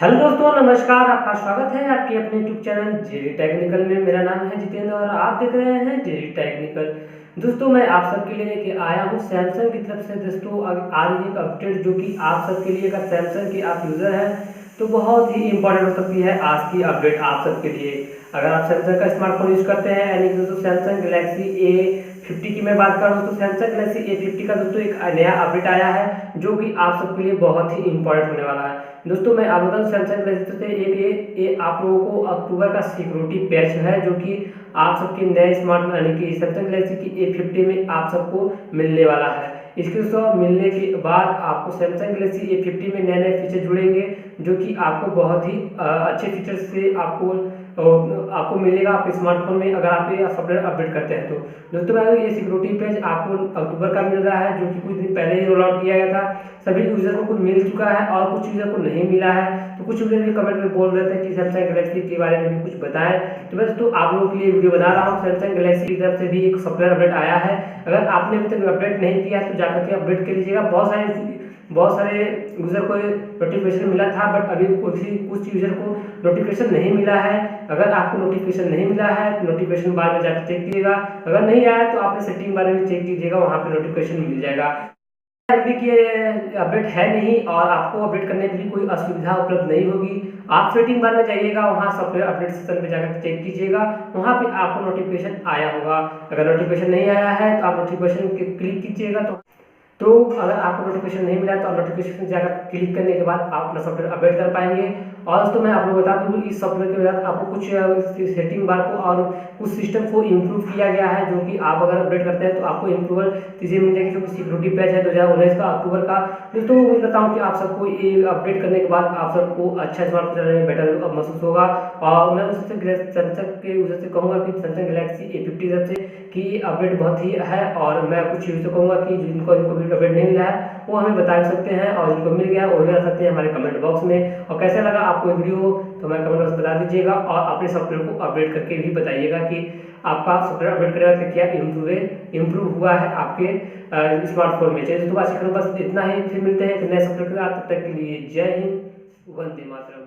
Hello दोस्तों, नमस्कार। आपका स्वागत है आपके अपने यूट्यूब चैनल जेडी टेक्निकल में। मेरा नाम है जितेंद्र और आप देख रहे हैं जेडी टेक्निकल। दोस्तों, मैं आप सबके लिए लेके आया हूँ सैमसंग की तरफ से दोस्तों आ रही एक अपडेट, जो कि आप सबके लिए अगर सैमसंग के आप यूज़र हैं तो बहुत ही इंपॉर्टेंट हो सकती है आज की अपडेट आप सबके लिए। अगर आप सैमसंग का स्मार्टफोन यूज़ करते हैं, यानी कि दोस्तों सैमसंग गैलेक्सी A50 की मैं बात कर रहा हूँ, तो सैमसंग गैलेक्सी A50 का दोस्तों एक नया अपडेट आया है जो कि आप सबके लिए बहुत ही इंपॉर्टेंट होने वाला है। दोस्तों, मैं आप बताऊँ सैमसंग गैलेक्सी से एक आप लोगों को अक्टूबर का सिक्योरिटी पैच है, जो कि आप सबके नए स्मार्टफोन यानी कि सैमसंग गैलेक्सी की A50 में आप सबको मिलने वाला है। इसके दोस्तों मिलने के बाद आपको सैमसंग गैलेक्सी A50 में नए नए फीचर जुड़ेंगे, जो कि आपको बहुत ही अच्छे फीचर से आपको मिलेगा आपके स्मार्टफोन में, अगर आप ये सॉफ्टवेयर अपडेट करते हैं तो। दोस्तों, मैं ये सिक्योरिटी पैच आपको अक्टूबर का मिल रहा है, जो कि कुछ दिन पहले ही रोल आउट किया गया था। सभी यूजर को कुछ मिल चुका है और कुछ यूजर को नहीं मिला है। तो कुछ यूजर भी कमेंट में बोल रहे थे कि सैमसंग गैलेक्सी के बारे में भी कुछ बताएं। तो मैं दोस्तों आप लोगों के लिए वीडियो बना रहा हूँ। सैमसंग गैलेक्सी की तरफ से भी एक सॉफ्टवेयर अपडेट आया है। अगर आपने अभी तक अपडेट नहीं किया है तो जाकर के अपडेट कर लीजिएगा। बहुत सारे यूजर को नोटिफिकेशन मिला था, बट अभी कुछ यूजर को नोटिफिकेशन नहीं मिला है। अगर आपको नोटिफिकेशन नहीं मिला है तो नोटिफिकेशन बार में जाकर चेक कीजिएगा। अगर नहीं आया तो आपने सेटिंग बारे में चेक कीजिएगा, वहाँ पे नोटिफिकेशन मिल जाएगा। अभी की अपडेट है नहीं और आपको अपडेट करने के लिए कोई असुविधा उपलब्ध नहीं होगी। आप सेटिंग बार में जाइएगा, वहाँ सॉफ्टवेयर अपडेट सेक्शन पे जाकर चेक कीजिएगा, वहाँ पे आपको नोटिफिकेशन आया होगा। अगर नोटिफिकेशन नहीं आया है तो आप नोटिफिकेशन क्लिक कीजिएगा। तो अगर आपको नोटिफिकेशन नहीं मिला तो आप नोटिफिकेशन जाकर क्लिक करने के बाद आप अपना सॉफ्टवेयर अपडेट कर पाएंगे। और दोस्तों, मैं आपको बता दूं इस सॉफ्टवेयर के बाद आपको कुछ सेटिंग बार को और कुछ सिस्टम को इम्प्रूव किया गया है, जो कि आप अगर अपडेट करते हैं तो आपको इम्प्रूवल चीज़ें मिल जाएगी, जो कि सिक्योरिटी पैच है 2019 का अक्टूबर का। दोस्तों, उम्मीद करता हूँ कि आप सबको ये अपडेट करने के बाद आप सबको अच्छा स्मार्टफोन चलाने में बेटर महसूस होगा। और मैं उससे सैमसंग के यूजर से कहूँगा कि सैमसंग गैलेक्सी A50 तरफ से कि अपडेट बहुत ही है। और मैं कुछ यूजर से कहूँगा कि जिनको अपडेट नहीं मिला है वो हमें बता सकते हैं, और जिनको मिल गया वो भी बता सकते हैं हमारे कमेंट बॉक्स में। और कैसा लगा आपको ये वीडियो तो हमें कमेंट बॉक्स में बता दीजिएगा, और अपने सॉफ्टवेयर को अपडेट करके भी बताइएगा कि आपका सॉफ्टवेयर अपडेट करेगा तो क्या इम्प्रूव हुआ है आपके स्मार्टफोन में। चलिए तो बस इतना ही, फिर मिलते हैं नए सॉफ्टवेयर के साथ। तब तक के लिए जय हिंद, वंदे मातरम।